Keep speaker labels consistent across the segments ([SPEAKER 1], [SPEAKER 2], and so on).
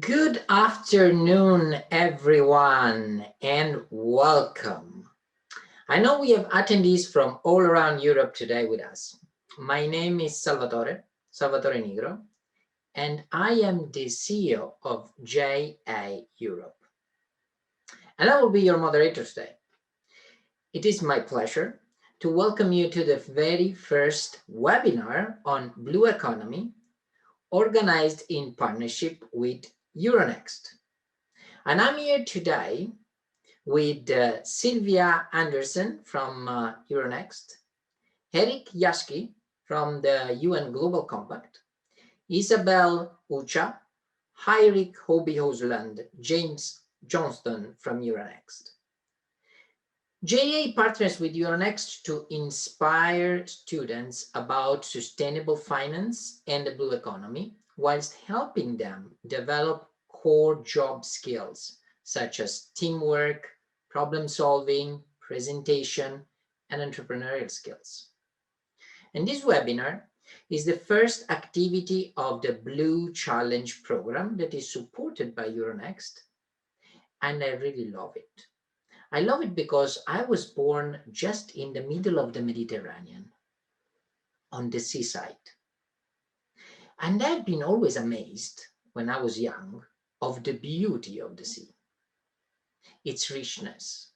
[SPEAKER 1] Good afternoon, everyone, and welcome. I know we have attendees from all around Europe today with us. My name is Salvatore Nigro, and I am the CEO of JA Europe. And I will be your moderator today. It is my pleasure to welcome you to the very first webinar on Blue Economy, organized in partnership with Euronext. And I'm here today with Sylvia Anderson from Euronext, Erik Jaschke from the UN Global Compact, Isabel Ucha, Heirik Hobby-Hoseland, James Johnston from Euronext. JA partners with Euronext to inspire students about sustainable finance and the blue economy, whilst helping them develop core job skills such as teamwork, problem solving, presentation, and entrepreneurial skills. And this webinar is the first activity of the Blue Challenge program that is supported by Euronext, and I really love it. I love it because I was born just in the middle of the Mediterranean, on the seaside. And I've been always amazed when I was young of the beauty of the sea, its richness,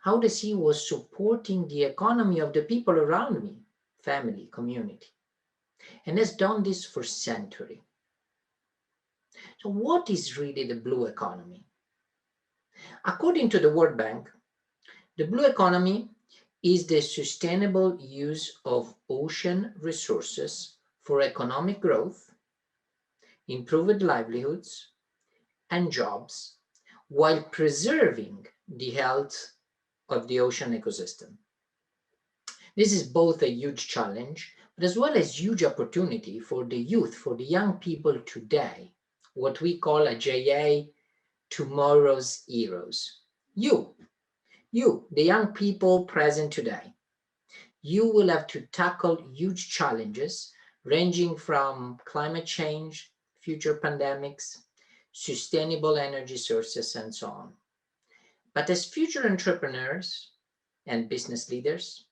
[SPEAKER 1] how the sea was supporting the economy of the people around me, family, community, and has done this for centuries. So what is really the blue economy? According to the World Bank, the blue economy is the sustainable use of ocean resources for economic growth, improved livelihoods, and jobs, while preserving the health of the ocean ecosystem. This is both a huge challenge, but as well as huge opportunity for the youth, for the young people today, what we call a JA Tomorrow's Heroes. You, the young people present today, you will have to tackle huge challenges ranging from climate change, future pandemics, sustainable energy sources, and so on. But as future entrepreneurs and business leaders,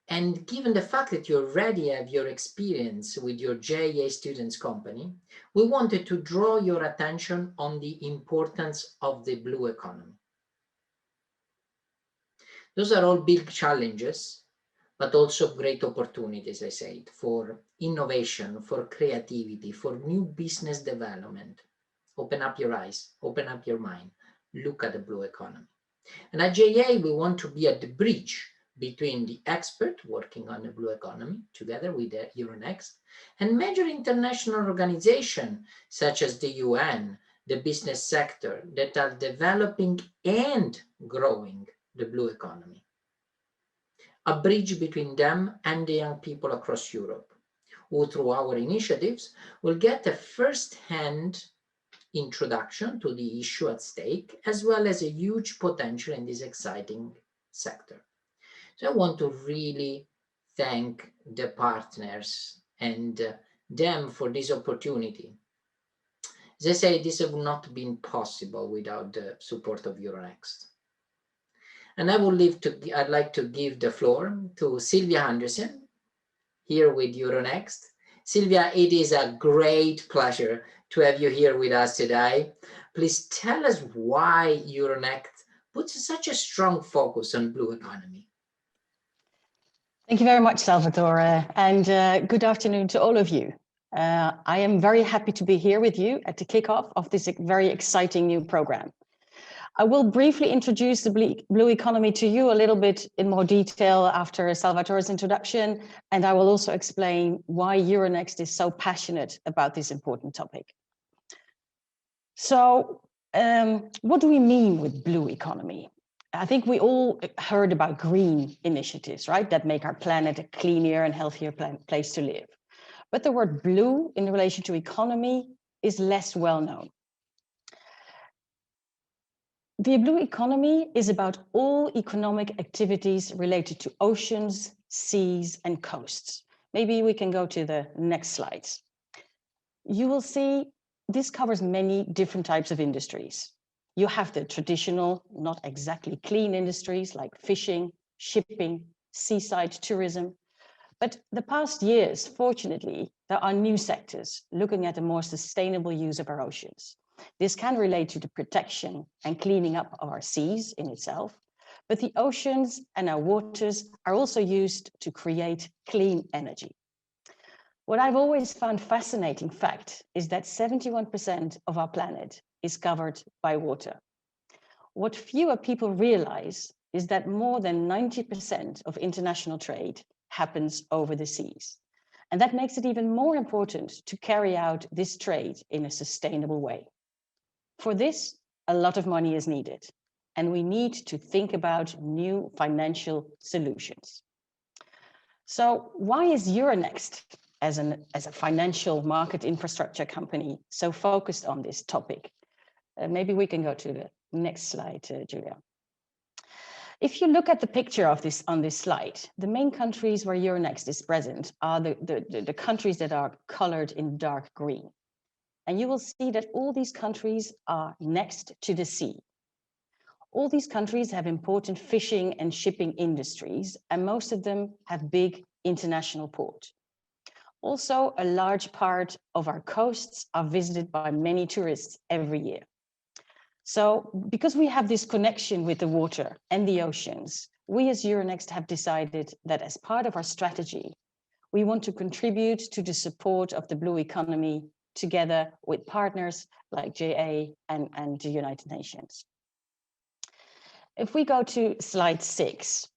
[SPEAKER 1] and given the fact that you already have your experience with your JA Students company, we wanted to draw your attention on the importance of the blue economy. Those are all big challenges, but also great opportunities, I said, for innovation, for creativity, for new business development. Open up your eyes, open up your mind, look at the blue economy. And at JA, we want to be at the bridge between the expert working on the blue economy together with the Euronext and major international organizations such as the UN, the business sector that are developing and growing the blue economy. A bridge between them and the young people across Europe, who through our initiatives will get a first-hand introduction to the issue at stake, as well as a huge potential in this exciting sector. So I want to really thank the partners and them for this opportunity. As I say, this would not have been possible without the support of Euronext. And I'd like to give the floor to Sylvia Anderson, here with Euronext. Sylvia, it is a great pleasure to have you here with us today. Please tell us why Euronext puts such a strong focus on blue economy.
[SPEAKER 2] Thank you very much, Salvatore, and good afternoon to all of you. I am very happy to be here with you at the kickoff of this very exciting new program. I will briefly introduce the blue economy to you a little bit in more detail after Salvatore's introduction, and I will also explain why Euronext is so passionate about this important topic. So, what do we mean with blue economy? I think we all heard about green initiatives, right? That make our planet a cleaner and healthier place to live. But the word blue in relation to economy is less well known. The blue economy is about all economic activities related to oceans, seas, and coasts. Maybe we can go to the next slides. You will see this covers many different types of industries. You have the traditional, not exactly clean industries like fishing, shipping, seaside tourism. But the past years, fortunately, there are new sectors looking at a more sustainable use of our oceans. This can relate to the protection and cleaning up of our seas in itself, but the oceans and our waters are also used to create clean energy. What I've always found fascinating fact is that 71% of our planet is covered by water. What fewer people realize is that more than 90% of international trade happens over the seas. And that makes it even more important to carry out this trade in a sustainable way. For this, a lot of money is needed, and we need to think about new financial solutions. So why is Euronext, as a financial market infrastructure company, so focused on this topic? Maybe we can go to the next slide, Julia. If you look at the picture of this on this slide, the main countries where Euronext is present are the countries that are colored in dark green. And you will see that all these countries are next to the sea. All these countries have important fishing and shipping industries, and most of them have big international ports. Also, a large part of our coasts are visited by many tourists every year. So because we have this connection with the water and the oceans, we as Euronext have decided that as part of our strategy, we want to contribute to the support of the blue economy together with partners like JA and the United Nations. If we go to slide 6,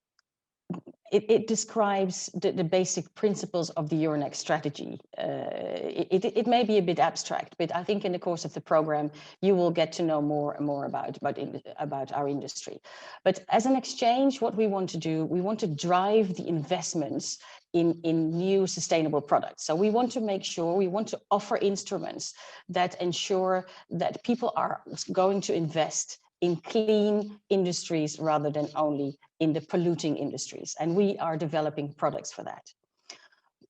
[SPEAKER 2] it describes the basic principles of the Euronext strategy. It may be a bit abstract, but I think in the course of the program, you will get to know more and more about our industry. But as an exchange, what we want to do, we want to drive the investments in new sustainable products. So we want to make sure, we want to offer instruments that ensure that people are going to invest in clean industries rather than only in the polluting industries. And we are developing products for that.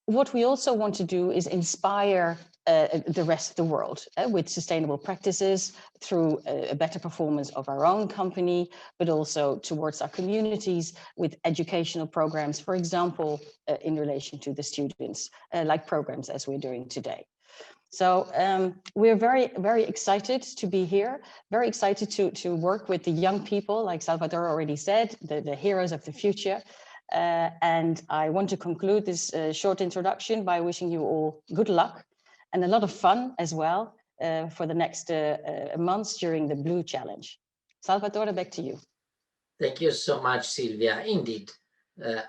[SPEAKER 2] What we also want to do is inspire the rest of the world with sustainable practices through a better performance of our own company, but also towards our communities with educational programs, for example, in relation to the students, like programs as we're doing today. So we're very, very excited to be here, very excited to work with the young people, like Salvatore already said, the heroes of the future. And I want to conclude this short introduction by wishing you all good luck and a lot of fun as well for the next months during the Blue Challenge. Salvatore, back to you.
[SPEAKER 1] Thank you so much, Silvia. Indeed.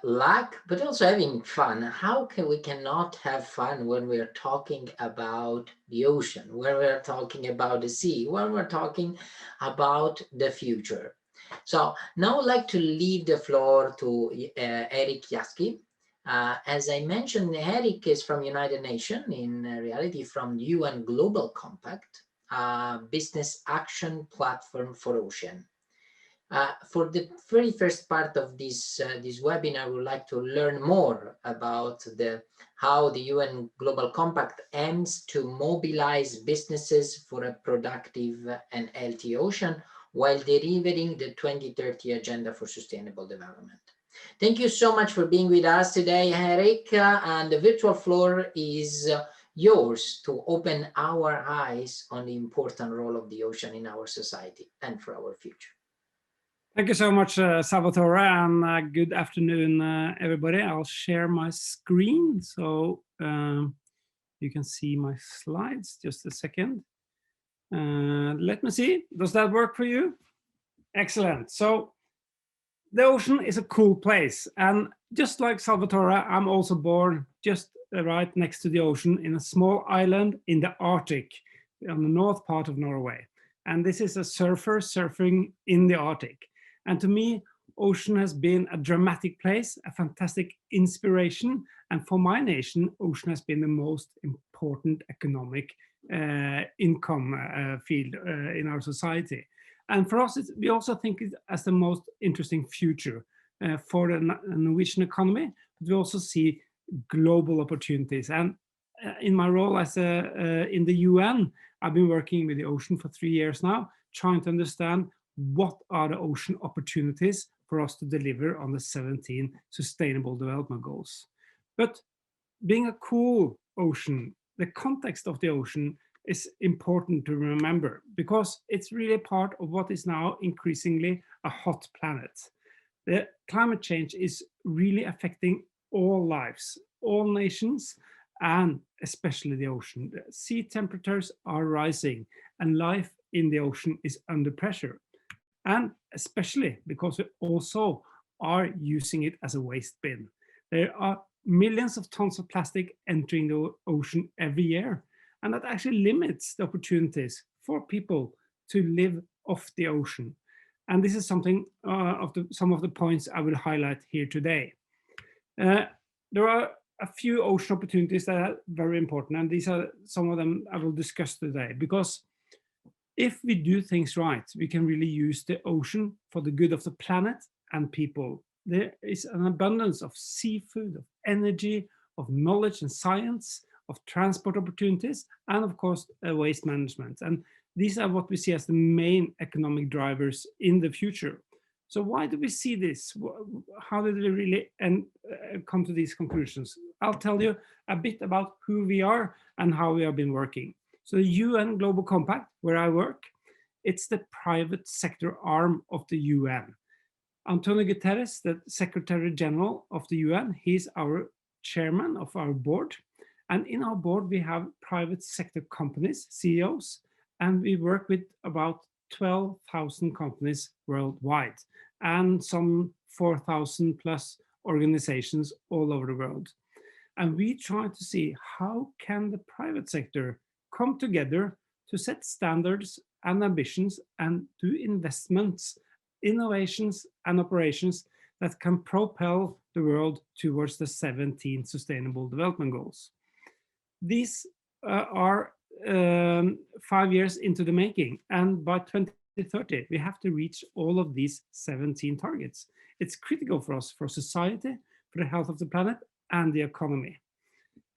[SPEAKER 1] Luck, but also having fun. How can we cannot have fun when we're talking about the ocean, when we're talking about the sea, when we're talking about the future? So now I'd like to leave the floor to Eric Jaski. As I mentioned, Eric is from United Nations, in reality from UN Global Compact, business action platform for ocean. For the very first part of this webinar, I would like to learn more about how the UN Global Compact aims to mobilize businesses for a productive and healthy ocean while delivering the 2030 Agenda for Sustainable Development. Thank you so much for being with us today, Eric, and the virtual floor is yours to open our eyes on the important role of the ocean in our society and for our future.
[SPEAKER 3] Thank you so much, Salvatore, and good afternoon, everybody. I'll share my screen so you can see my slides. Just a second. Let me see. Does that work for you? Excellent. So the ocean is a cool place. And just like Salvatore, I'm also born just right next to the ocean in a small island in the Arctic, on the north part of Norway. And this is a surfer surfing in the Arctic. And to me, ocean has been a dramatic place, a fantastic inspiration. And for my nation, ocean has been the most important economic income field in our society. And for us, we also think it as the most interesting future for the Norwegian economy, but we also see global opportunities. And in my role as in the UN, I've been working with the ocean for 3 years now, trying to understand what are the ocean opportunities for us to deliver on the 17 Sustainable Development Goals. But being a cool ocean, the context of the ocean is important to remember, because it's really part of what is now increasingly a hot planet. The climate change is really affecting all lives, all nations, and especially the ocean. The sea temperatures are rising and life in the ocean is under pressure. And especially because we also are using it as a waste bin. There are millions of tons of plastic entering the ocean every year, and that actually limits the opportunities for people to live off the ocean. And this is something some of the points I will highlight here today. There are a few ocean opportunities that are very important, and these are some of them I will discuss today, because if we do things right, we can really use the ocean for the good of the planet and people. There is an abundance of seafood, of energy, of knowledge and science, of transport opportunities, and of course, waste management. And these are what we see as the main economic drivers in the future. So why do we see this? How did we really come to these conclusions? I'll tell you a bit about who we are and how we have been working. So the UN Global Compact, where I work, it's the private sector arm of the UN. Antonio Guterres, the Secretary General of the UN, he's our chairman of our board. And in our board, we have private sector companies, CEOs, and we work with about 12,000 companies worldwide and some 4,000 plus organizations all over the world. And we try to see how can the private sector come together to set standards and ambitions and do investments, innovations and operations that can propel the world towards the 17 Sustainable Development Goals. These are 5 years into the making, and by 2030 we have to reach all of these 17 targets. It's critical for us, for society, for the health of the planet and the economy.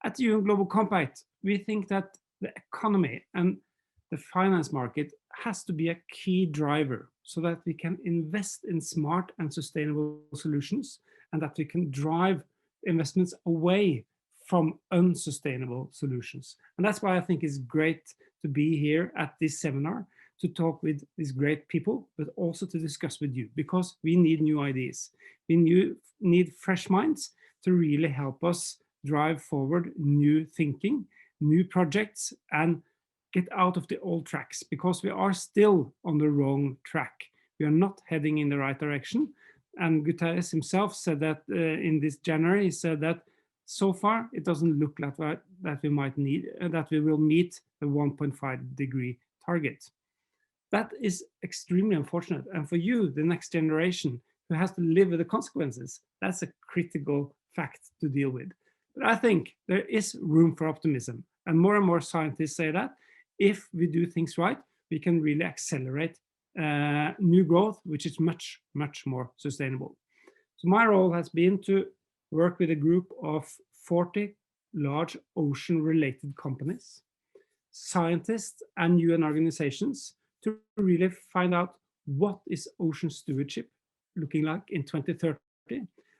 [SPEAKER 3] At the UN Global Compact, we think that the economy and the finance market has to be a key driver so that we can invest in smart and sustainable solutions, and that we can drive investments away from unsustainable solutions. And that's why I think it's great to be here at this seminar, to talk with these great people, but also to discuss with you, because we need new ideas. We need fresh minds to really help us drive forward new thinking, new projects, and get out of the old tracks, because we are still on the wrong track. We are not heading in the right direction. And Guterres himself said that in this January, he said that so far it doesn't look like that we might need, that we will meet the 1.5 degree target. That is extremely unfortunate. And for you, the next generation who has to live with the consequences, that's a critical fact to deal with. But I think there is room for optimism. And more scientists say that if we do things right, we can really accelerate new growth, which is much, much more sustainable. So my role has been to work with a group of 40 large ocean-related companies, scientists and UN organizations to really find out what is ocean stewardship looking like in 2030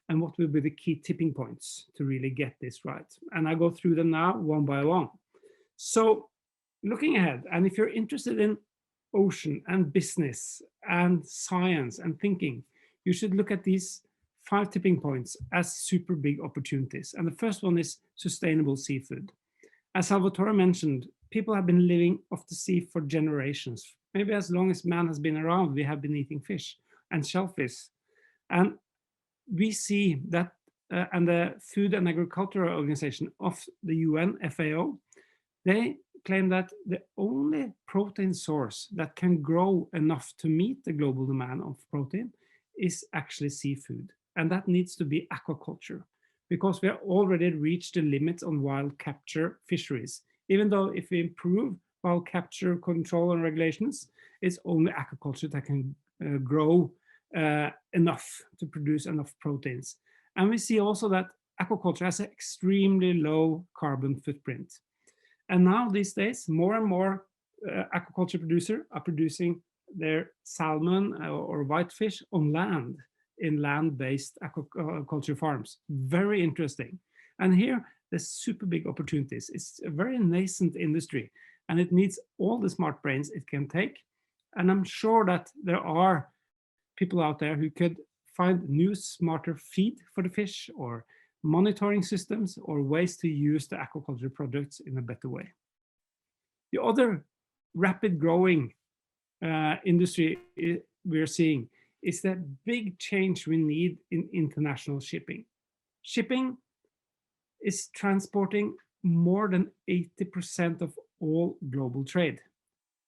[SPEAKER 3] and what will be the key tipping points to really get this right. And I go through them now one by one. So looking ahead, and if you're interested in ocean and business and science and thinking, you should look at these 5 tipping points as super big opportunities. And the first one is sustainable seafood. As Salvatore mentioned, people have been living off the sea for generations. Maybe as long as man has been around, we have been eating fish and shellfish. And we see that, and the Food and Agriculture Organization of the UN, FAO, they claim that the only protein source that can grow enough to meet the global demand of protein is actually seafood. And that needs to be aquaculture, because we have already reached the limits on wild capture fisheries. Even though if we improve wild capture control and regulations, it's only aquaculture that can grow enough to produce enough proteins. And we see also that aquaculture has an extremely low carbon footprint. And now these days, more and more aquaculture producer are producing their salmon or whitefish on land in land-based aquaculture farms. Very interesting. And here, there's super big opportunities. It's a very nascent industry, and it needs all the smart brains it can take. And I'm sure that there are people out there who could find new, smarter feed for the fish, or monitoring systems, or ways to use the aquaculture products in a better way. The other rapid growing industry we're seeing is the big change we need in international shipping. Shipping is transporting more than 80% of all global trade.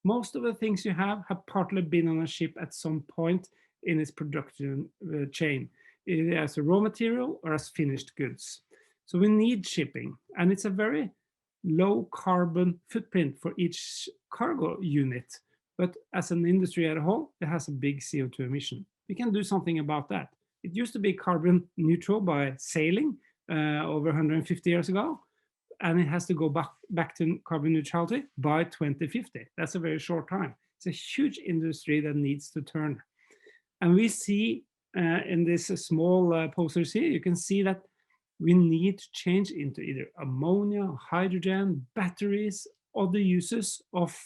[SPEAKER 3] Most of the things you have partly been on a ship at some point in its production chain, either as a raw material or as finished goods. So we need shipping, and it's a very low carbon footprint for each cargo unit. But as an industry as a whole, it has a big CO2 emission. We can do something about that. It used to be carbon neutral by sailing over 150 years ago, and it has to go back to carbon neutrality by 2050. That's a very short time. It's a huge industry that needs to turn. And we see in this small posters here, you can see that we need to change into either ammonia, hydrogen, batteries, other uses of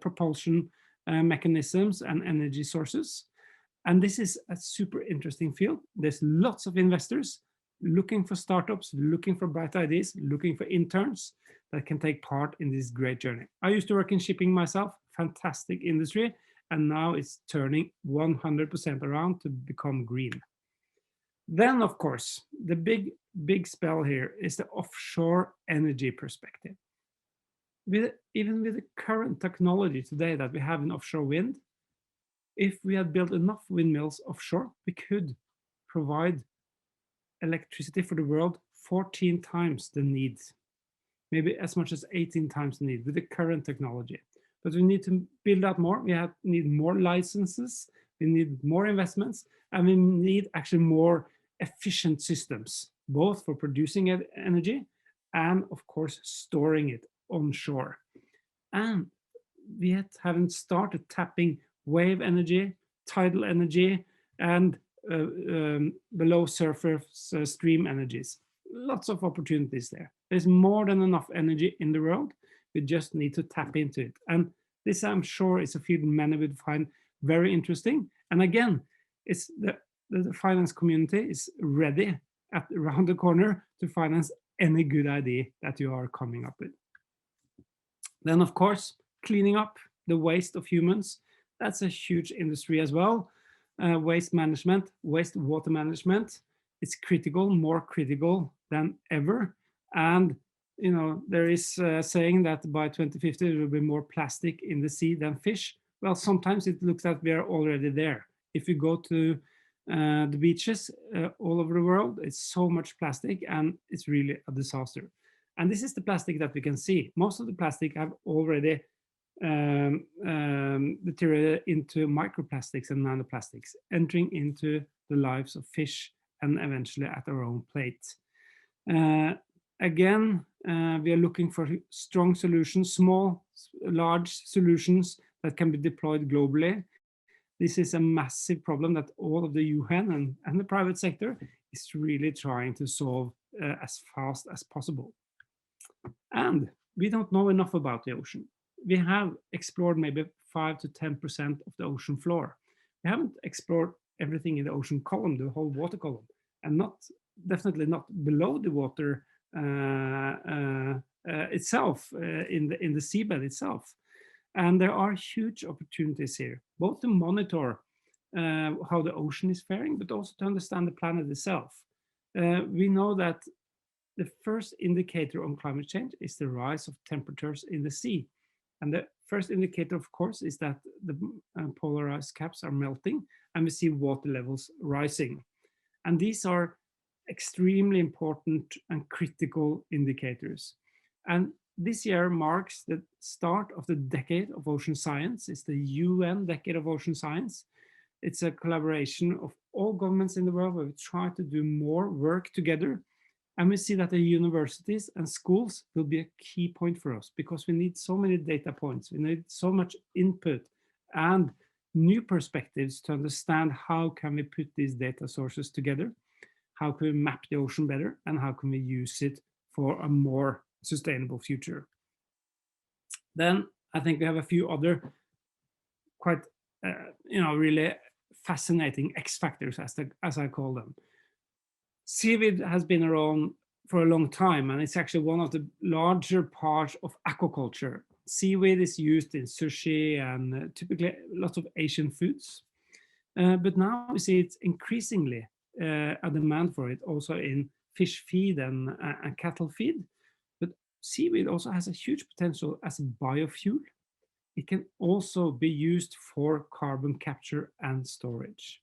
[SPEAKER 3] propulsion mechanisms and energy sources. And this is a super interesting field. There's lots of investors looking for startups, looking for bright ideas, looking for interns that can take part in this great journey. I used to work in shipping myself, fantastic industry, and now it's turning 100% around to become green. Then, of course, the big spell here is the offshore energy perspective. Even with the current technology today that we have in offshore wind, if we had built enough windmills offshore, we could provide electricity for the world 14 times the need, maybe as much as 18 times the need with the current technology. But we need to build out more. We need more licenses, we need more investments, and we need actually more efficient systems, both for producing energy and, of course, storing it onshore. And we haven't started tapping wave energy, tidal energy, and below surface stream energies. Lots of opportunities there. There's more than enough energy in the world. We just need to tap into it. And this, I'm sure, is a field many would find very interesting. And again, it's the finance community is ready around the corner to finance any good idea that you are coming up with. Then, of course, cleaning up the waste of humans. That's a huge industry as well. Waste management, wastewater management, it's critical, more critical than ever. And there is saying that by 2050 there will be more plastic in the sea than fish. Well, sometimes it looks like we are already there. If you go to the beaches all over the world, it's so much plastic, and it's really a disaster. And this is the plastic that we can see. Most of the plastic have already deteriorated into microplastics and nanoplastics, entering into the lives of fish and eventually at our own plate. Again, we are looking for strong solutions, small, large solutions that can be deployed globally. This is a massive problem that all of the UN and the private sector is really trying to solve as fast as possible. And we don't know enough about the ocean. We have explored maybe 5 to 10% of the ocean floor. We haven't explored everything in the ocean column, the whole water column, and definitely not below the water itself, in the seabed itself. And there are huge opportunities here, both to monitor how the ocean is faring, but also to understand the planet itself. We know that the first indicator on climate change is the rise of temperatures in the sea. And the first indicator, of course, is that the polar ice caps are melting and we see water levels rising. And these are extremely important and critical indicators. And this year marks the start of the Decade of Ocean Science. It's the UN Decade of Ocean Science. It's a collaboration of all governments in the world where we try to do more work together And we see that the universities and schools will be a key point for us because we need so many data points. We need so much input and new perspectives to understand how can we put these data sources together, how can we map the ocean better, and how can we use it for a more sustainable future. Then I think we have a few other quite, really fascinating X factors, as I call them. Seaweed has been around for a long time, and it's actually one of the larger parts of aquaculture. Seaweed is used in sushi and typically lots of Asian foods. But now we see it's increasingly a demand for it also in fish feed and cattle feed. But seaweed also has a huge potential as a biofuel. It can also be used for carbon capture and storage.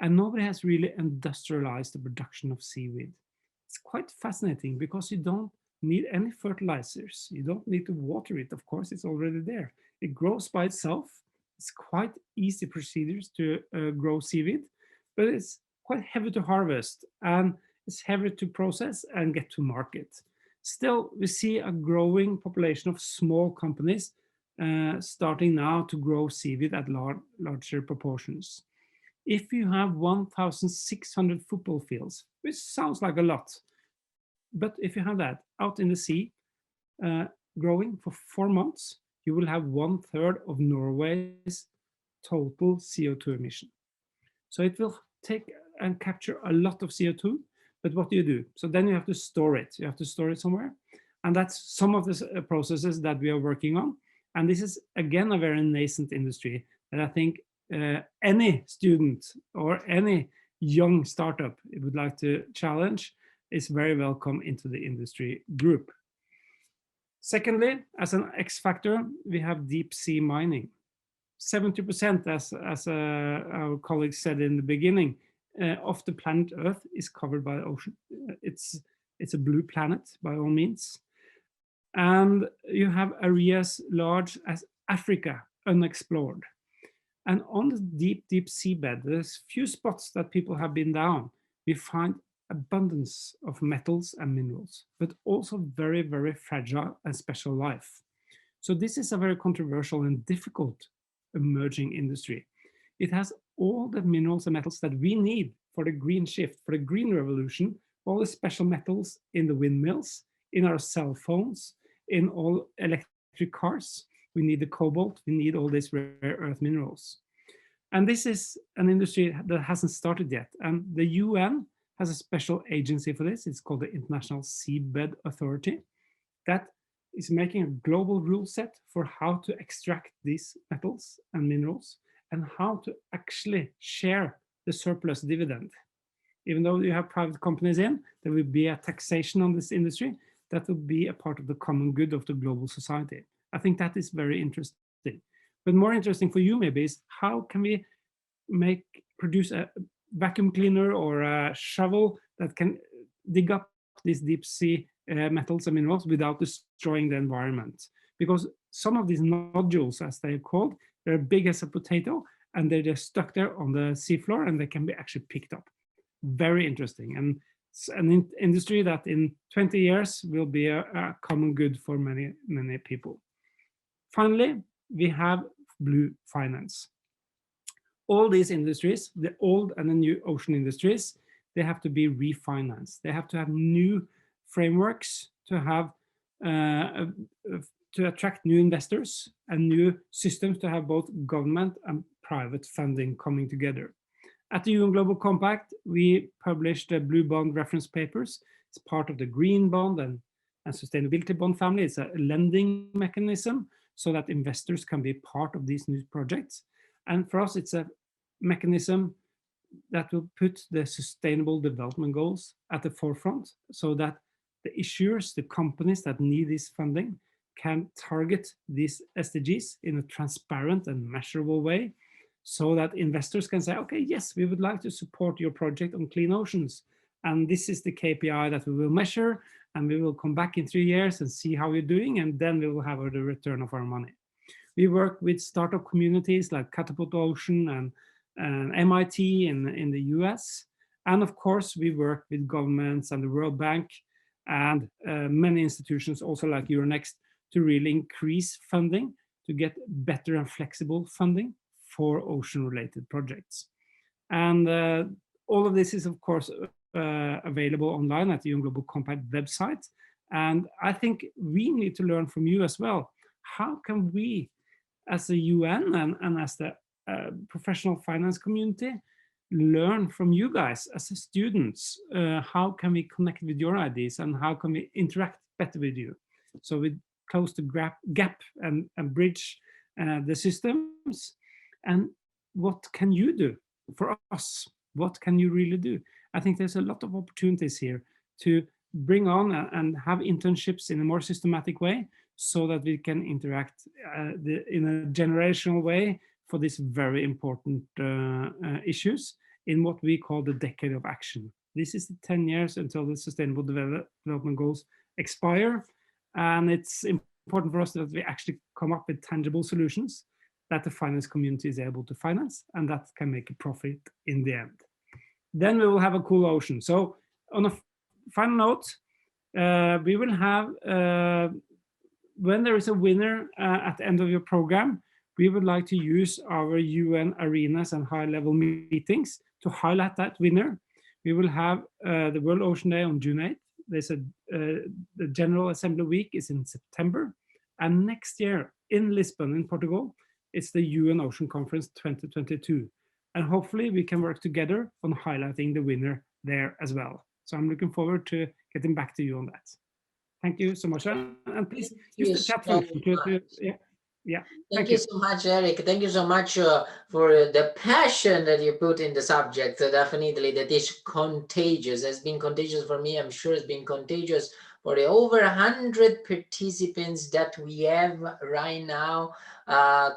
[SPEAKER 3] And nobody has really industrialized the production of seaweed. It's quite fascinating because you don't need any fertilizers. You don't need to water it, of course, it's already there. It grows by itself. It's quite easy procedures to grow seaweed, but it's quite heavy to harvest and it's heavy to process and get to market. Still, we see a growing population of small companies starting now to grow seaweed at larger proportions. If you have 1,600 football fields, which sounds like a lot, but if you have that out in the sea, growing for 4 months, you will have 1/3 of Norway's total CO2 emission. So it will take and capture a lot of CO2, but what do you do? So then you have to store it. You have to store it somewhere. And that's some of the processes that we are working on. And this is, again, a very nascent industry that I think any student or any young startup would like to challenge is very welcome into the industry group. Secondly, as an X factor, we have deep sea mining. 70%, as our colleagues said in the beginning, of the planet Earth is covered by the ocean. It's a blue planet by all means. And you have areas large as Africa unexplored. And on the deep seabed, there's few spots that people have been down. We find abundance of metals and minerals, but also very, very fragile and special life. So this is a very controversial and difficult emerging industry. It has all the minerals and metals that we need for the green shift, for the green revolution, all the special metals in the windmills, in our cell phones, in all electric cars. We need the cobalt, we need all these rare earth minerals. And this is an industry that hasn't started yet. And the UN has a special agency for this. It's called the International Seabed Authority that is making a global rule set for how to extract these metals and minerals and how to actually share the surplus dividend. Even though you have private companies in, there will be a taxation on this industry that will be a part of the common good of the global society. I think that is very interesting. But more interesting for you maybe is how can we produce a vacuum cleaner or a shovel that can dig up these deep sea metals and minerals without destroying the environment. Because some of these nodules, as they're called, they're big as a potato and they're just stuck there on the seafloor and they can be actually picked up. Very interesting. And it's an industry that in 20 years will be a common good for many, many people. Finally, we have blue finance. All these industries, the old and the new ocean industries, they have to be refinanced. They have to have new frameworks to have to attract new investors and new systems to have both government and private funding coming together. At the UN Global Compact, we published the Blue Bond reference papers. It's part of the Green Bond and Sustainability Bond family. It's a lending mechanism so that investors can be part of these new projects. And for us, it's a mechanism that will put the sustainable development goals at the forefront so that the issuers, the companies that need this funding can target these SDGs in a transparent and measurable way so that investors can say, okay, yes, we would like to support your project on clean oceans. And this is the KPI that we will measure, and we will come back in 3 years and see how we're doing, and then we will have the return of our money. We work with startup communities like Catapult Ocean and MIT in the US. And of course, we work with governments and the World Bank and many institutions also like Euronext to really increase funding to get better and flexible funding for ocean-related projects. And all of this is, of course, available online at the UN Global Compact website. And I think we need to learn from you as well. How can we, as the UN and as the professional finance community, learn from you guys as students? How can we connect with your ideas and how can we interact better with you? So we close the gap and bridge the systems. And what can you do for us? What can you really do? I think there's a lot of opportunities here to bring on and have internships in a more systematic way so that we can interact in a generational way for these very important issues in what we call the decade of action. This is the 10 years until the Sustainable Development Goals expire. And it's important for us that we actually come up with tangible solutions that the finance community is able to finance and that can make a profit in the end. Then we will have a cool ocean. So on a final note, we will have, when there is a winner at the end of your program, we would like to use our UN arenas and high-level meetings to highlight that winner. We will have the World Ocean Day on June 8th. There's the General Assembly Week is in September. And next year in Lisbon, in Portugal, it's the UN Ocean Conference 2022. And hopefully we can work together on highlighting the winner there as well. So I'm looking forward to getting back to you on that. Thank you so much. And please use the chat function to yeah.
[SPEAKER 1] Thank you so much, Eric. Thank you so much for the passion that you put in the subject. Definitely that is contagious. It's been contagious for me. I'm sure it's been contagious for the over 100 participants that we have right now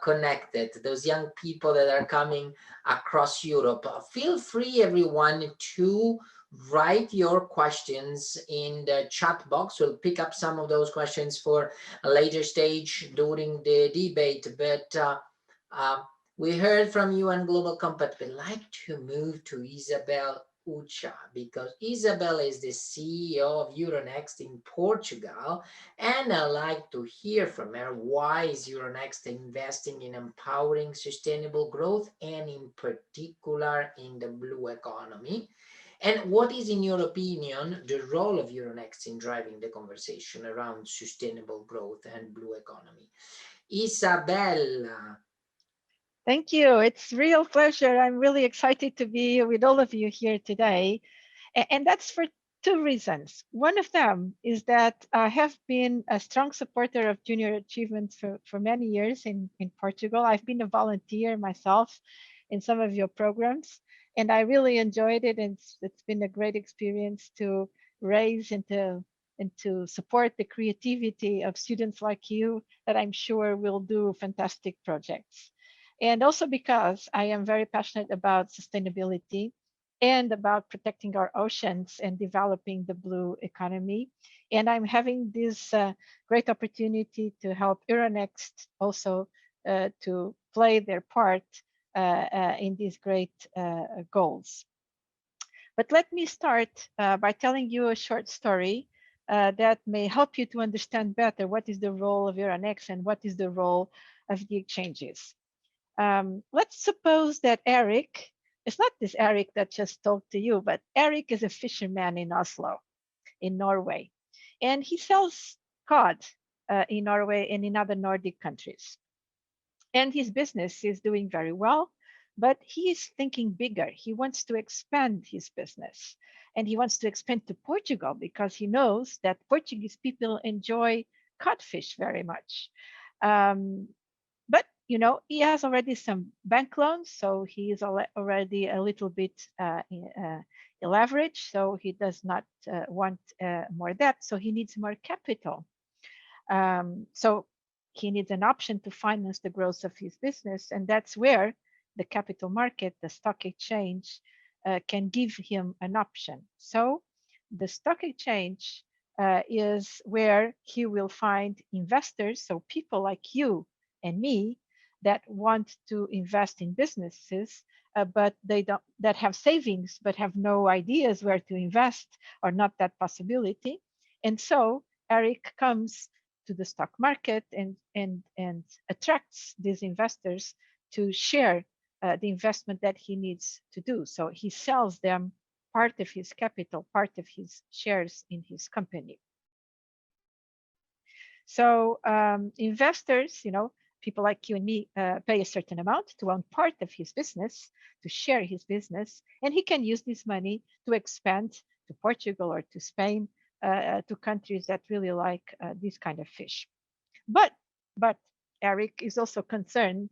[SPEAKER 1] connected, those young people that are coming across Europe. Feel free, everyone, to write your questions in the chat box. We'll pick up some of those questions for a later stage during the debate, but we heard from you on Global Compact. We'd like to move to Isabel Ucha, because Isabel is the CEO of Euronext in Portugal, and I'd like to hear from her why is Euronext investing in empowering sustainable growth and in particular in the blue economy. And what is, in your opinion, the role of Euronext in driving the conversation around sustainable growth and blue economy? Isabella.
[SPEAKER 4] Thank you. It's a real pleasure. I'm really excited to be with all of you here today. And that's for two reasons. One of them is that I have been a strong supporter of junior achievements for many years in Portugal. I've been a volunteer myself in some of your programs, and I really enjoyed it. And it's been a great experience to raise and to support the creativity of students like you that I'm sure will do fantastic projects. And also because I am very passionate about sustainability and about protecting our oceans and developing the blue economy. And I'm having this great opportunity to help Euronext also to play their part in these great goals. But let me start by telling you a short story that may help you to understand better what is the role of Euronext and what is the role of the exchanges. Let's suppose that Eric, it's not this Eric that just talked to you, but Eric is a fisherman in Oslo, in Norway, and he sells cod in Norway and in other Nordic countries. And his business is doing very well, but he is thinking bigger. He wants to expand his business, and he wants to expand to Portugal because he knows that Portuguese people enjoy codfish very much. But you know, he has already some bank loans, so he is already a little bit leveraged, so he does not want more debt, so he needs more capital. So he needs an option to finance the growth of his business, and that's where the capital market, the stock exchange, can give him an option. So the stock exchange is where he will find investors, so people like you and me, that want to invest in businesses, but they don't, that have savings but have no ideas where to invest or not that possibility. And so Eric comes to the stock market and attracts these investors to share the investment that he needs to do. So he sells them part of his capital, part of his shares in his company. So investors, people like you and me, pay a certain amount to own part of his business, to share his business, and he can use this money to expand to Portugal or to Spain, to countries that really like this kind of fish. But Eric is also concerned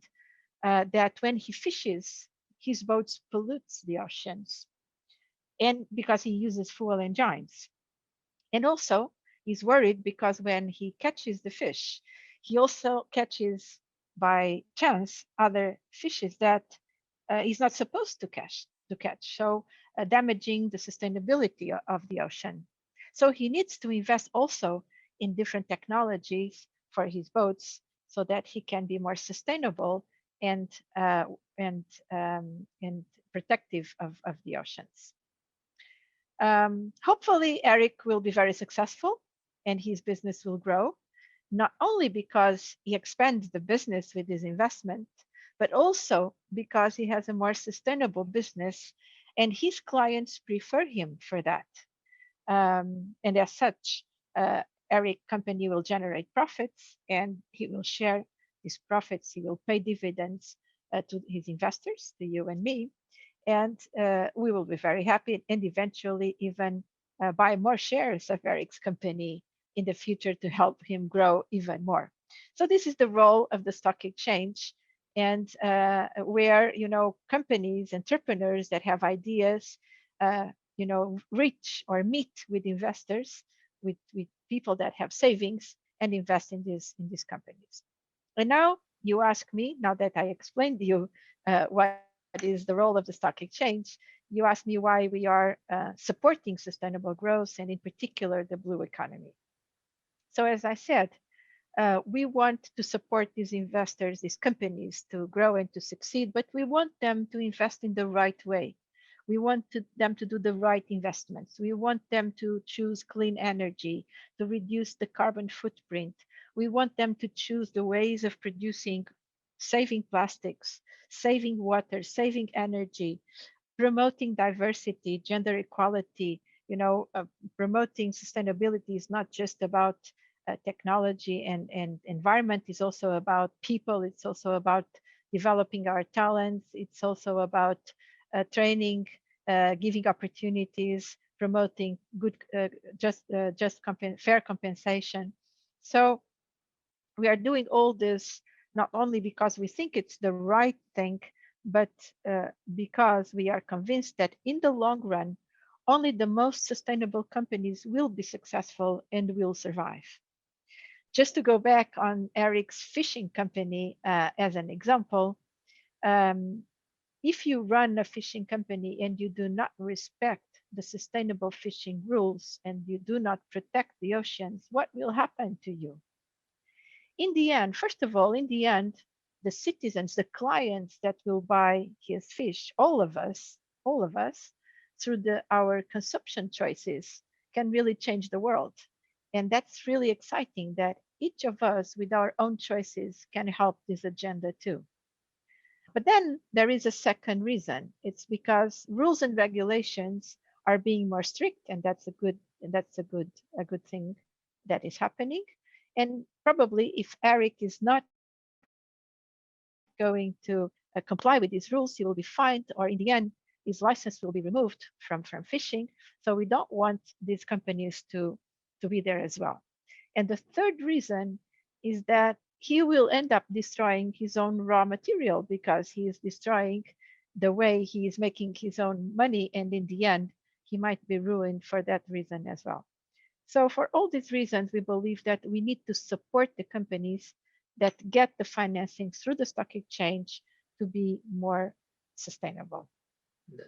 [SPEAKER 4] that when he fishes, his boats pollutes the oceans, and because he uses fuel engines. And also, he's worried because when he catches the fish, he also catches by chance other fishes that he's not supposed to catch. So damaging the sustainability of the ocean. So he needs to invest also in different technologies for his boats so that he can be more sustainable and protective of the oceans. Hopefully, Eric will be very successful and his business will grow, not only because he expands the business with his investment, but also because he has a more sustainable business and his clients prefer him for that. And as such, Eric company will generate profits and he will share his profits. He will pay dividends to his investors, to you and me, and we will be very happy and eventually even buy more shares of Eric's company in the future to help him grow even more. So this is the role of the stock exchange, and where companies, entrepreneurs that have ideas, reach or meet with investors, with people that have savings and invest in these companies. And now you ask me, now that I explained to you what is the role of the stock exchange, you ask me why we are supporting sustainable growth and in particular the blue economy. So as I said, we want to support these investors, these companies to grow and to succeed, but we want them to invest in the right way. We want them to do the right investments. We want them to choose clean energy, to reduce the carbon footprint. We want them to choose the ways of producing, saving plastics, saving water, saving energy, promoting diversity, gender equality. Promoting sustainability is not just about technology and environment. It's also about people. It's also about developing our talents. It's also about training, giving opportunities, promoting good, fair compensation. So we are doing all this not only because we think it's the right thing, but because we are convinced that in the long run, only the most sustainable companies will be successful and will survive. Just to go back on Eric's fishing company as an example, if you run a fishing company and you do not respect the sustainable fishing rules and you do not protect the oceans, what will happen to you? In the end, first of all, in the end, the citizens, the clients that will buy his fish, all of us, through our consumption choices, can really change the world. And that's really exciting that each of us with our own choices can help this agenda too. But then there is a second reason. It's because rules and regulations are being more strict, and that's a good thing that is happening. And probably if Eric is not going to comply with these rules, he will be fined, or in the end, his license will be removed from fishing. So we don't want these companies to be there as well. And the third reason is that he will end up destroying his own raw material because he is destroying the way he is making his own money. And in the end, he might be ruined for that reason as well. So for all these reasons, we believe that we need to support the companies that get the financing through the stock exchange to be more sustainable.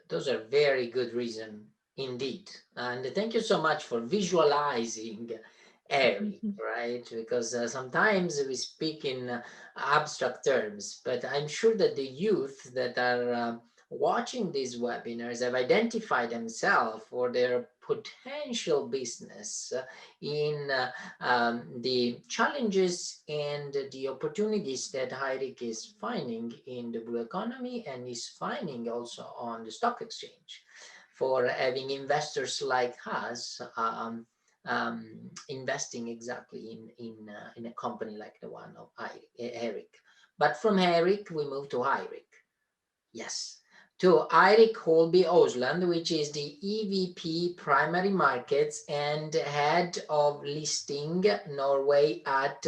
[SPEAKER 1] Those are very good reasons indeed. And thank you so much for visualizing Eric, right? Because sometimes we speak in abstract terms, but I'm sure that the youth that are watching these webinars have identified themselves for their potential business in the challenges and the opportunities that Heirik is finding in the blue economy and is finding also on the stock exchange for having investors like us investing exactly in a company like the one of Eric. But from Eric, we move to Eirik. Yes, to Eirik Holby Osland, which is the EVP Primary Markets and Head of Listing Norway at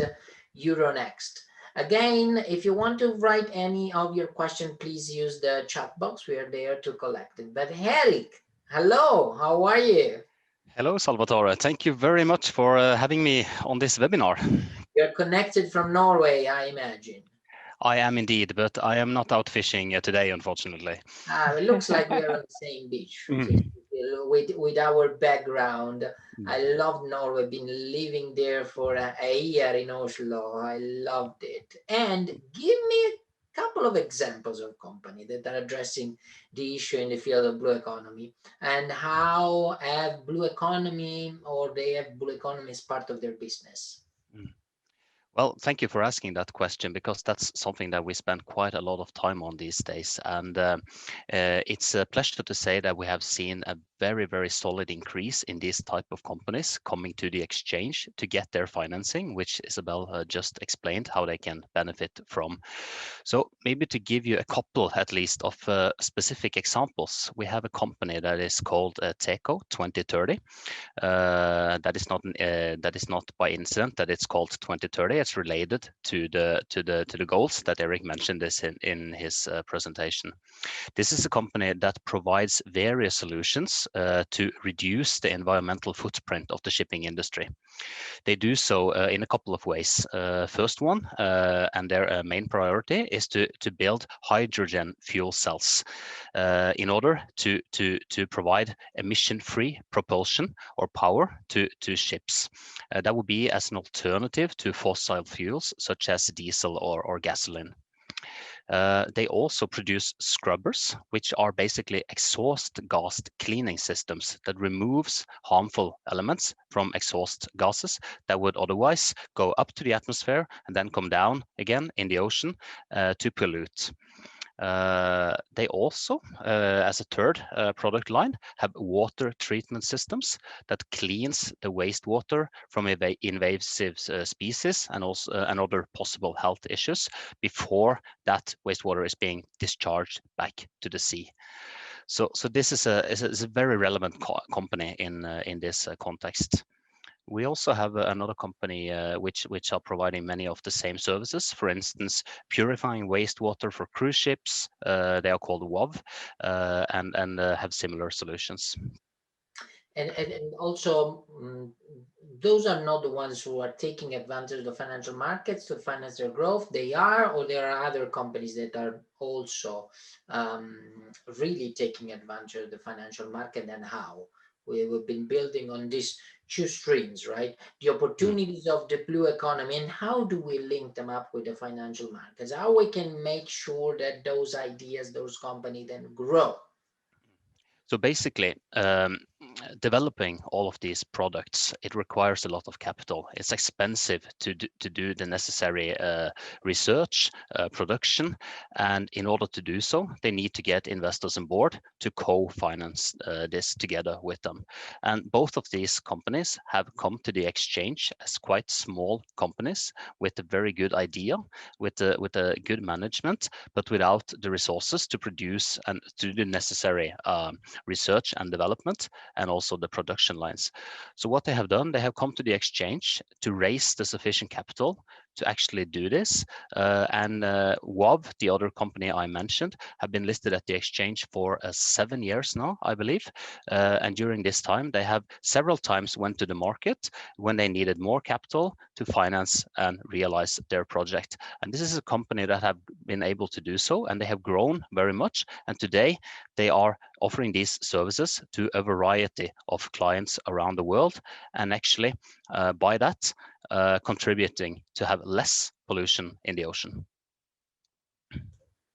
[SPEAKER 1] Euronext. Again, if you want to write any of your question, please use the chat box. We are there to collect it. But Eric, hello, how are you?
[SPEAKER 5] Hello, Salvatore. Thank you very much for having me on this webinar.
[SPEAKER 1] You're connected from Norway, I imagine.
[SPEAKER 5] I am indeed, but I am not out fishing today, unfortunately.
[SPEAKER 1] It looks like we are on the same beach.
[SPEAKER 5] Mm.
[SPEAKER 1] With our background.
[SPEAKER 5] Mm.
[SPEAKER 1] I love Norway, been living there for a year in Oslo. I loved it. And give me a couple of examples of companies that are addressing the issue in the field of blue economy and how have blue economy or they have blue economy as part of their business.
[SPEAKER 5] Well, thank you for asking that question, because that's something that we spend quite a lot of time on these days. And it's a pleasure to say that we have seen a very, very solid increase in these type of companies coming to the exchange to get their financing, which Isabel just explained how they can benefit from. So maybe to give you a couple at least of specific examples, we have a company that is called Teco 2030. That is not by incident that it's called 2030. It's related to the goals that Eric mentioned this in his presentation. This is a company that provides various solutions to reduce the environmental footprint of the shipping industry. They do so in a couple of ways. First one, and their main priority, is to build hydrogen fuel cells in order to provide emission-free propulsion or power to ships. That would be as an alternative to fossil fuels such as diesel or gasoline. They also produce scrubbers, which are basically exhaust gas cleaning systems that removes harmful elements from exhaust gases that would otherwise go up to the atmosphere and then come down again in the ocean to pollute. They also, as a third product line, have water treatment systems that cleans the wastewater from invasive species and also and other possible health issues before that wastewater is being discharged back to the sea. So this is a very relevant company in this context. We also have another company which are providing many of the same services. For instance, purifying wastewater for cruise ships. They are called WOW and have similar solutions.
[SPEAKER 1] And also, those are not the ones who are taking advantage of the financial markets to finance their growth. They are, or there are other companies that are also really taking advantage of the financial market, and how. We've been building on these two streams, right? The opportunities of the blue economy, and how do we link them up with the financial markets? How we can make sure that those ideas, those companies then grow.
[SPEAKER 5] So basically, developing all of these products, it requires a lot of capital. It's expensive to do the necessary research, production, and in order to do so, they need to get investors on board to co-finance this together with them. And both of these companies have come to the exchange as quite small companies with a very good idea, with a good management, but without the resources to produce and to do the necessary research and development, and also the production lines. So what they have done, they have come to the exchange to raise the sufficient capital to actually do this. And WOW, the other company I mentioned, have been listed at the exchange for 7 years now, I believe. And during this time, they have several times went to the market when they needed more capital to finance and realize their project. And this is a company that have been able to do so, and they have grown very much. And today they are offering these services to a variety of clients around the world, and actually by that contributing to have less pollution in the ocean.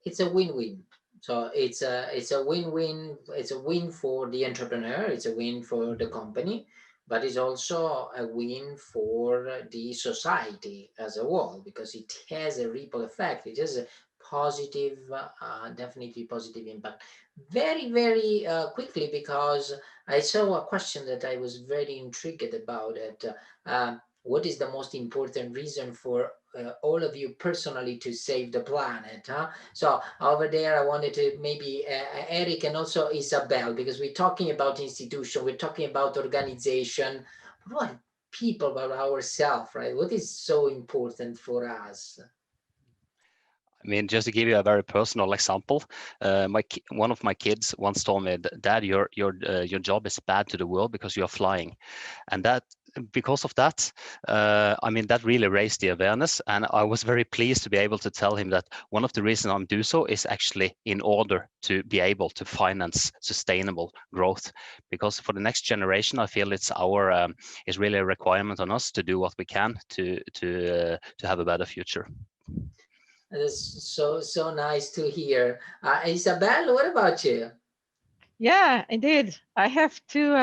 [SPEAKER 1] It's a win-win. So it's a win-win. It's a win for the entrepreneur. It's a win for the company, but it's also a win for the society as a whole, because it has a ripple effect. It has a positive, definitely positive impact. Very, very quickly, because I saw a question that I was very intrigued about it. What is the most important reason for all of you personally to save the planet? So over there, I wanted to maybe Eric and also Isabel, because we're talking about institution, we're talking about organization, but what people, about ourselves, right? What is so important for us?
[SPEAKER 5] I mean, just to give you a very personal example, one of my kids once told me, "Dad, your job is bad to the world because you are flying," and that, because of that, I mean, that really raised the awareness, and I was very pleased to be able to tell him that one of the reasons I'm do so is actually in order to be able to finance sustainable growth, because for the next generation, I feel it's it's really a requirement on us to do what we can to have a better future.
[SPEAKER 1] That's so nice to hear. Isabel, what about you?
[SPEAKER 4] Yeah, indeed. I have two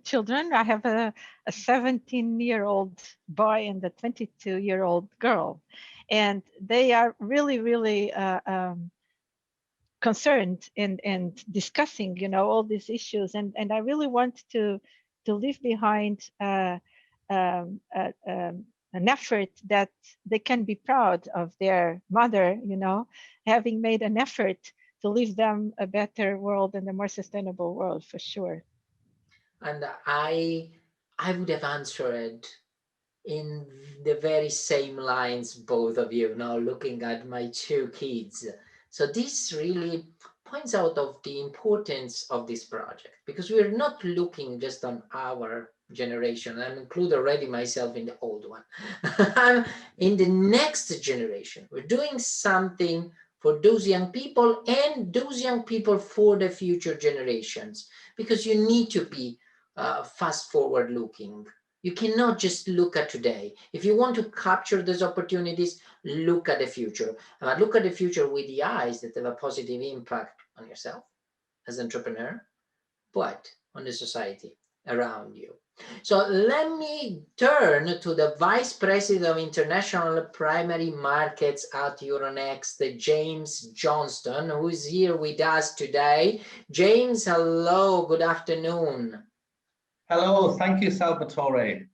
[SPEAKER 4] children. I have a 17-year-old boy and a 22-year-old girl, and they are really concerned and discussing, you know, all these issues. And I really want to leave behind an effort that they can be proud of their mother, you know, having made an effort to leave them a better world and a more sustainable world, for sure.
[SPEAKER 1] And I would have answered in the very same lines, both of you, now looking at my two kids. So this really points out of the importance of this project, because we're not looking just on our generation. I'm include already myself in the old one. I'm in the next generation. We're doing something for those young people, and those young people for the future generations, because you need to be fast forward looking. You cannot just look at today. If you want to capture those opportunities, look at the future. Look at the future with the eyes that have a positive impact on yourself as an entrepreneur, but on the society around you. So let me turn to the Vice President of International Primary Markets at Euronext, James Johnston, who is here with us today. James, hello, good afternoon.
[SPEAKER 6] Hello, thank you, Salvatore.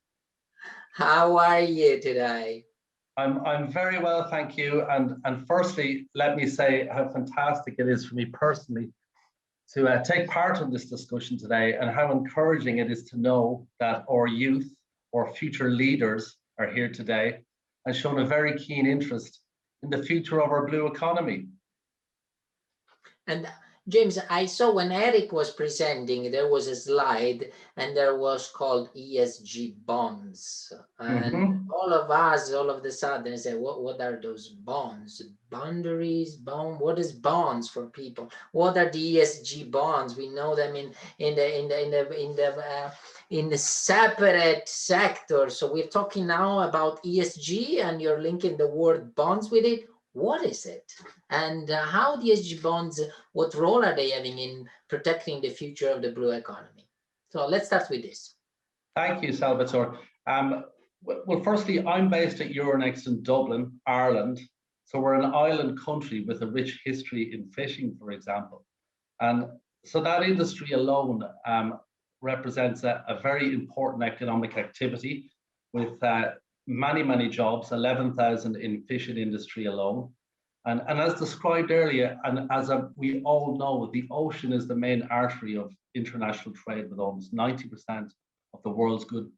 [SPEAKER 1] How are you today?
[SPEAKER 6] I'm very well, thank you. And firstly, let me say how fantastic it is for me personally to take part in this discussion today, and how encouraging it is to know that our youth, our future leaders, are here today and shown a very keen interest in the future of our blue economy.
[SPEAKER 1] And James, I saw when Eric was presenting, there was a slide and there was called ESG bonds. And all of us, all of the sudden say, what are those bonds? Boundaries, what is bonds for people? What are the ESG bonds? We know them in the separate sector. So we're talking now about ESG, and you're linking the word bonds with it. What is it? And how the ESG bonds, what role are they having in protecting the future of the blue economy? So let's start with this.
[SPEAKER 6] Thank you, Salvatore. Well, firstly, I'm based at Euronext in Dublin, Ireland. So we're an island country with a rich history in fishing, for example. And so that industry alone represents a very important economic activity with many jobs, 11,000 in fishing industry alone. And as described earlier, and as we all know, the ocean is the main artery of international trade, with almost 90% of the world's goods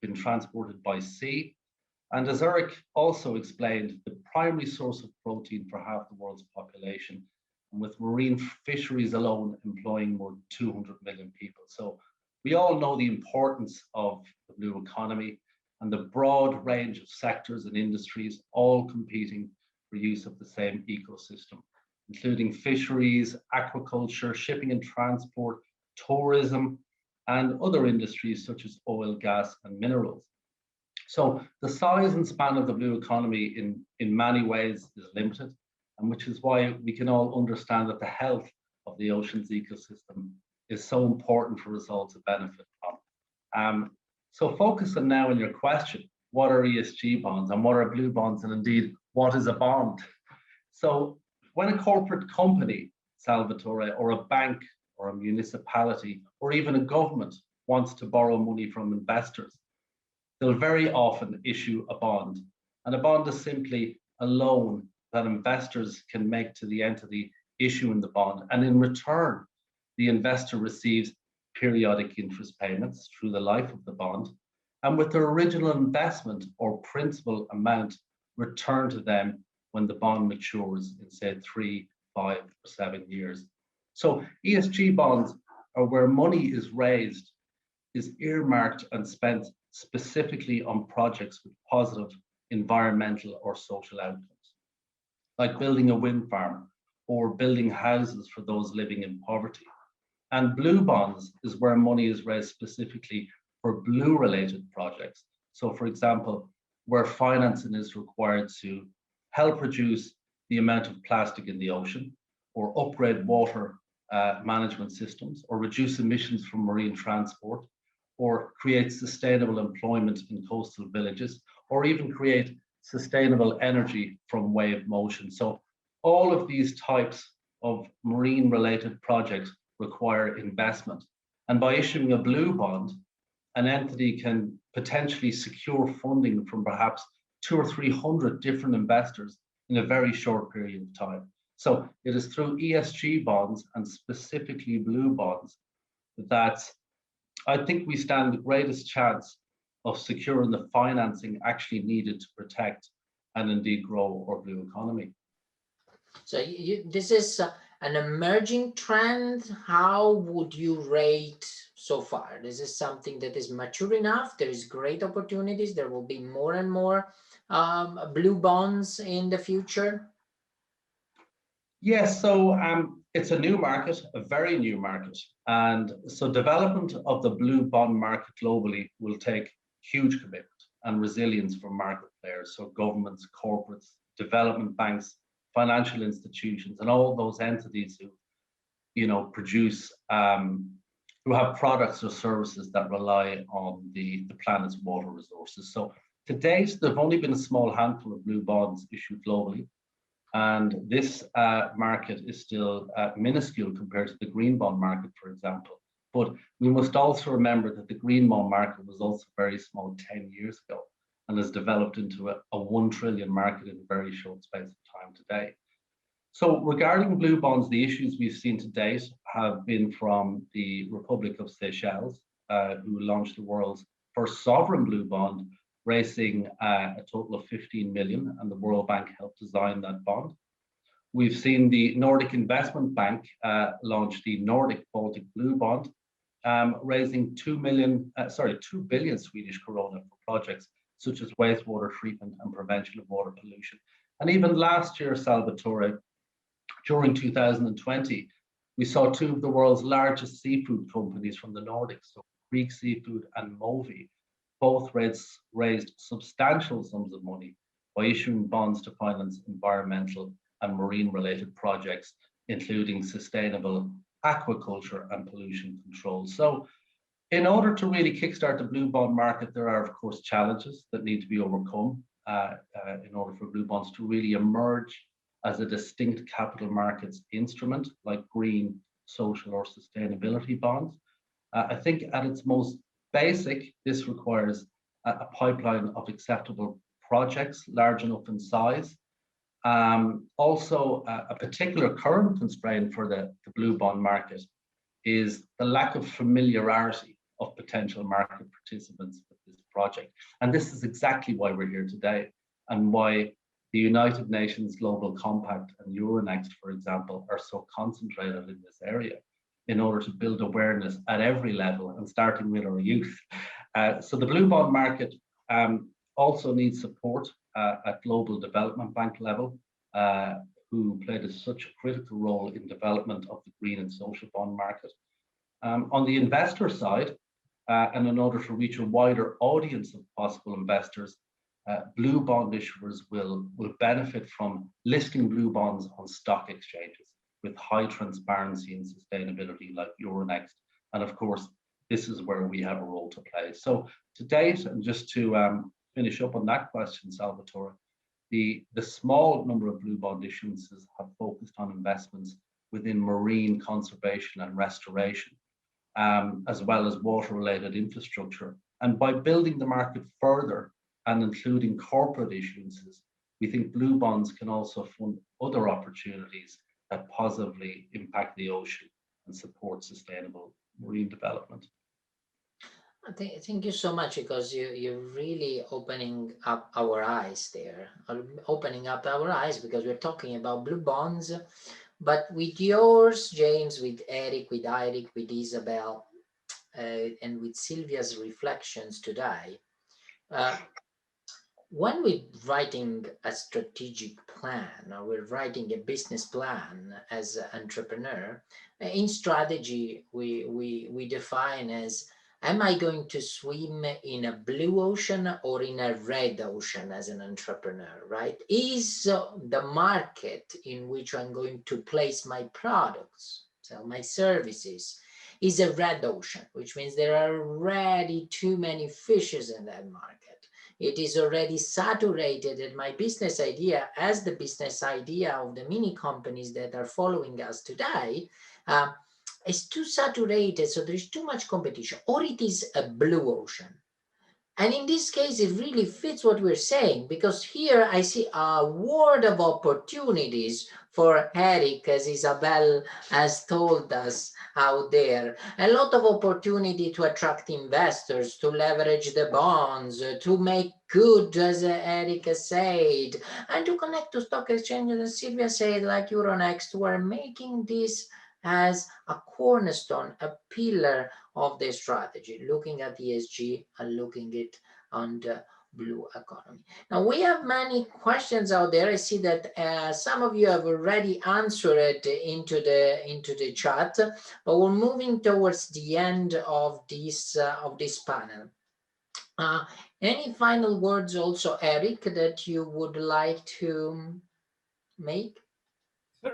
[SPEAKER 6] being transported by sea. And as Eric also explained, the primary source of protein for half the world's population, and with marine fisheries alone employing more than 200 million people. So we all know the importance of the blue economy and the broad range of sectors and industries all competing for use of the same ecosystem, including fisheries, aquaculture, shipping and transport, tourism, and other industries such as oil, gas, and minerals. So the size and span of the blue economy in many ways is limited, and which is why we can all understand that the health of the ocean's ecosystem is so important for us all to benefit from. So focusing now on your question, what are ESG bonds and what are blue bonds, and indeed, what is a bond? So when a corporate company, Salvatore, or a bank or a municipality, or even a government wants to borrow money from investors, they'll very often issue a bond. And a bond is simply a loan that investors can make to the entity issuing the bond. And in return, the investor receives periodic interest payments through the life of the bond, and with their original investment or principal amount returned to them when the bond matures in, say, 3, 5, or 7 years. So ESG bonds are where money is raised, is earmarked and spent specifically on projects with positive environmental or social outcomes, like building a wind farm or building houses for those living in poverty. And blue bonds is where money is raised specifically for blue-related projects. So, for example, where financing is required to help reduce the amount of plastic in the ocean, or upgrade water management systems, or reduce emissions from marine transport, or create sustainable employment in coastal villages, or even create sustainable energy from wave motion. So all of these types of marine-related projects require investment. And by issuing a blue bond, an entity can potentially secure funding from perhaps 200 or 300 different investors in a very short period of time. So it is through ESG bonds, and specifically blue bonds, that I think we stand the greatest chance of securing the financing actually needed to protect and indeed grow our blue economy.
[SPEAKER 1] So this is an emerging trend. How would you rate so far? This is something that is mature enough. There is great opportunities. There will be more and more blue bonds in the future.
[SPEAKER 6] Yes, so it's a new market, a very new market. And so development of the blue bond market globally will take huge commitment and resilience from market players. So governments, corporates, development banks, financial institutions, and all those entities who, produce, who have products or services that rely on the planet's water resources. So to date, there have only been a small handful of blue bonds issued globally. And this market is still minuscule compared to the green bond market, for example. But we must also remember that the green bond market was also very small 10 years ago and has developed into a 1 trillion market in a very short space of time today. So regarding blue bonds, the issues we've seen to date have been from the Republic of Seychelles, who launched the world's first sovereign blue bond, raising a total of 15 million, and the World Bank helped design that bond. We've seen the Nordic Investment Bank launch the Nordic Baltic Blue Bond, raising 2 billion Swedish krona for projects such as wastewater treatment and prevention of water pollution. And even last year, Salvatore, during 2020, we saw 2 of the world's largest seafood companies from the Nordics, so Grieg Seafood and Mowi, both raised substantial sums of money by issuing bonds to finance environmental and marine-related projects, including sustainable aquaculture and pollution control. So in order to really kickstart the blue bond market, there are, of course, challenges that need to be overcome in order for blue bonds to really emerge as a distinct capital markets instrument, like green, social, or sustainability bonds. I think at its most basic, this requires a pipeline of acceptable projects, large enough in size. Also, a particular current constraint for the blue bond market is the lack of familiarity of potential market participants with this project. And this is exactly why we're here today, and why the United Nations Global Compact and Euronext, for example, are so concentrated in this area in order to build awareness at every level, and starting with our youth. So the blue bond market also needs support at Global Development Bank level, who played such a critical role in development of the green and social bond market. On the investor side, and in order to reach a wider audience of possible investors, blue bond issuers will benefit from listing blue bonds on stock exchanges with high transparency and sustainability like Euronext. And of course, this is where we have a role to play. So to date, and just to finish up on that question, Salvatore, the small number of blue bond issuances have focused on investments within marine conservation and restoration, as well as water-related infrastructure. And by building the market further and including corporate issuances, we think blue bonds can also fund other opportunities that positively impact the ocean and support sustainable marine development.
[SPEAKER 1] Thank you so much, because you're really opening up our eyes there, because we're talking about blue bonds. But with yours, James, with Eric, with Eirik, with Isabel, and with Sylvia's reflections today, when we're writing a strategic plan, or we're writing a business plan as an entrepreneur, in strategy, we define as, am I going to swim in a blue ocean or in a red ocean as an entrepreneur, right? Is the market in which I'm going to place my products, sell my services, is a red ocean, which means there are already too many fishes in that market. It is already saturated, and my business idea, as the business idea of the mini companies that are following us today, is too saturated, so there's too much competition, or it is a blue ocean. And in this case, it really fits what we're saying, because here I see a world of opportunities for Eric, as Isabel has told us out there. A lot of opportunity to attract investors, to leverage the bonds, to make good, as Eric has said, and to connect to stock exchanges, as Sylvia said, like Euronext. We're making this as a cornerstone, a pillar of the strategy, looking at ESG and looking it on the blue economy. Now, we have many questions out there. I see that some of you have already answered into the chat, but we're moving towards the end of this panel. Any final words also, Eric, that you would like to make?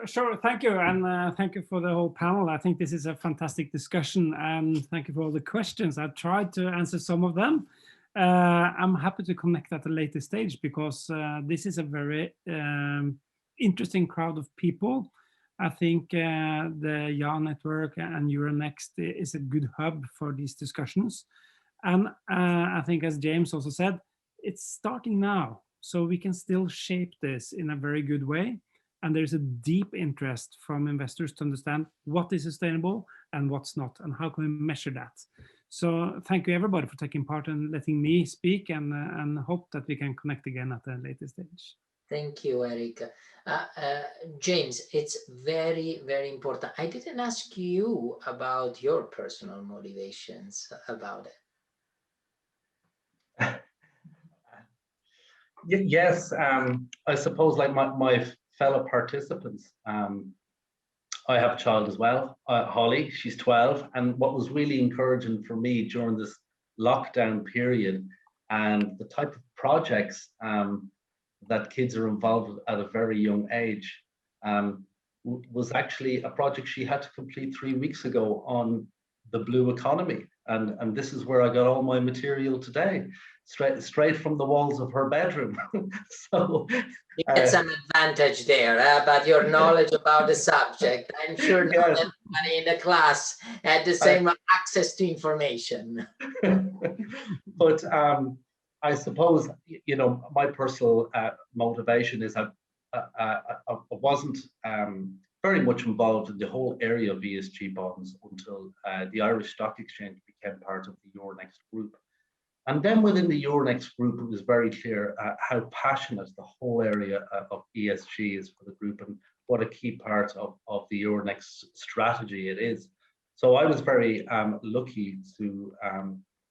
[SPEAKER 3] Sure, thank you, and thank you for the whole panel. I think this is a fantastic discussion, and thank you for all the questions. I've tried to answer some of them. I'm happy to connect at a later stage, because this is a very interesting crowd of people. I think the YA network and Euronext is a good hub for these discussions. And I think, as James also said, it's starting now, so we can still shape this in a very good way. And there's a deep interest from investors to understand what is sustainable and what's not, and how can we measure that. So thank you everybody for taking part and letting me speak, and hope that we can connect again at a later stage.
[SPEAKER 1] Thank you, Eric. James, it's very, very important. I didn't ask you about your personal motivations about it.
[SPEAKER 6] Yes, I suppose, like my fellow participants, I have a child as well, Holly, she's 12, and what was really encouraging for me during this lockdown period, and the type of projects that kids are involved with at a very young age, was actually a project she had to complete 3 weeks ago on the blue economy, and this is where I got all my material today, straight from the walls of her bedroom. So
[SPEAKER 1] you get some advantage there, but your knowledge about the subject, I'm sure not everybody in the class had the same access to information.
[SPEAKER 6] But I suppose, you know, my personal motivation is I wasn't very much involved in the whole area of ESG bonds until the Irish Stock Exchange became part of the Euronext group. And then within the Euronext group, it was very clear how passionate the whole area of ESG is for the group and what a key part of the Euronext strategy it is. So I was very lucky to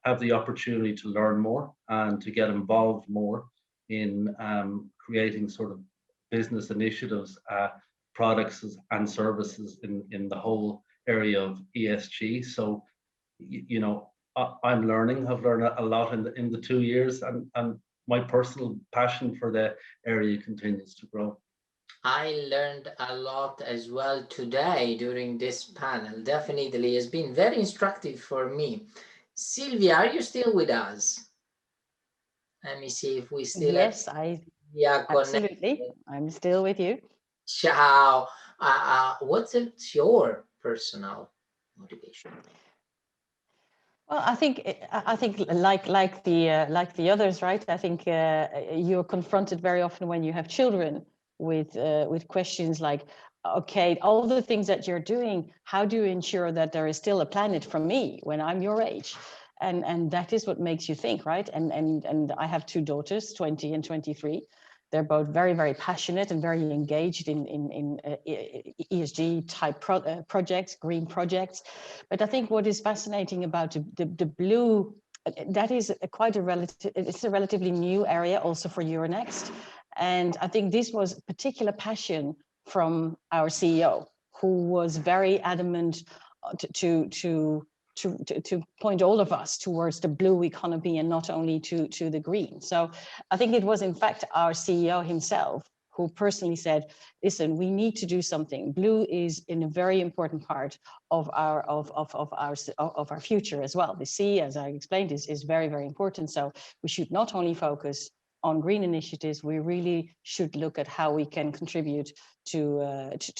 [SPEAKER 6] have the opportunity to learn more and to get involved more in creating sort of business initiatives, products and services in the whole area of ESG. So, you know, I'm learning. I've learned a lot in the 2 years, and my personal passion for the area continues to grow.
[SPEAKER 1] I learned a lot as well today during this panel. Definitely has been very instructive for me. Sylvia, are you still with us? Let me see if we still
[SPEAKER 2] Yes, absolutely. I'm still with you.
[SPEAKER 1] Ciao. What's your personal motivation?
[SPEAKER 2] Well, I think like the others, right? I think you're confronted very often when you have children with questions like, okay, all the things that you're doing, how do you ensure that there is still a planet for me when I'm your age? And that is what makes you think, right? And I have two daughters, 20 and 23. They're both very, very passionate and very engaged in ESG type projects, green projects. But I think what is fascinating about the blue, that is quite it's a relatively new area also for Euronext. And I think this was a particular passion from our CEO, who was very adamant to point all of us towards the blue economy and not only to the green. So I think it was in fact our CEO himself who personally said, listen, we need to do something. Blue is in a very important part of our future as well. The sea, as I explained, is very, very important. So we should not only focus on green initiatives, we really should look at how we can contribute to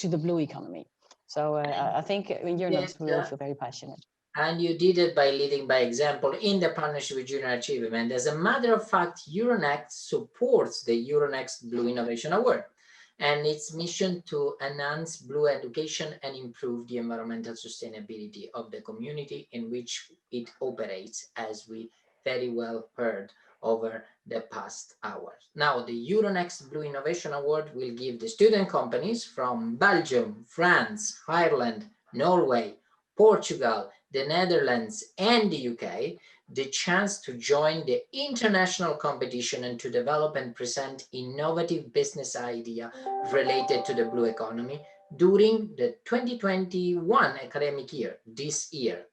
[SPEAKER 2] the blue economy. So I think in Euronext, we all feel very passionate.
[SPEAKER 1] And you did it by leading by example in the partnership with Junior Achievement. As a matter of fact, Euronext supports the Euronext Blue Innovation Award and its mission to enhance blue education and improve the environmental sustainability of the community in which it operates, as we very well heard over the past hours. Now, the Euronext Blue Innovation Award will give the student companies from Belgium, France, Ireland, Norway, Portugal, the Netherlands, and the UK the chance to join the international competition and to develop and present innovative business idea related to the blue economy during the 2021 academic year, this year.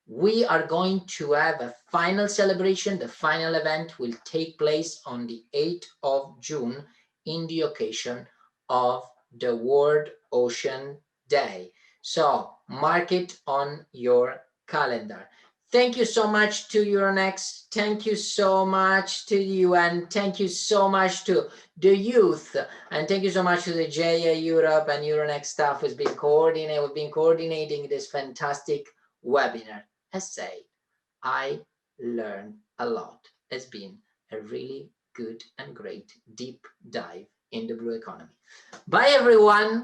[SPEAKER 1] We are going to have a final celebration. The final event will take place on the 8th of June in the occasion of the World Ocean Day. So mark it on your calendar. Thank you so much to Euronext. Thank you so much to you, and thank you so much to the youth, and thank you so much to the JA Europe and Euronext staff who's been coordinating this fantastic webinar. As said, I learned a lot. It's been a really good and great deep dive in the blue economy. Bye, everyone.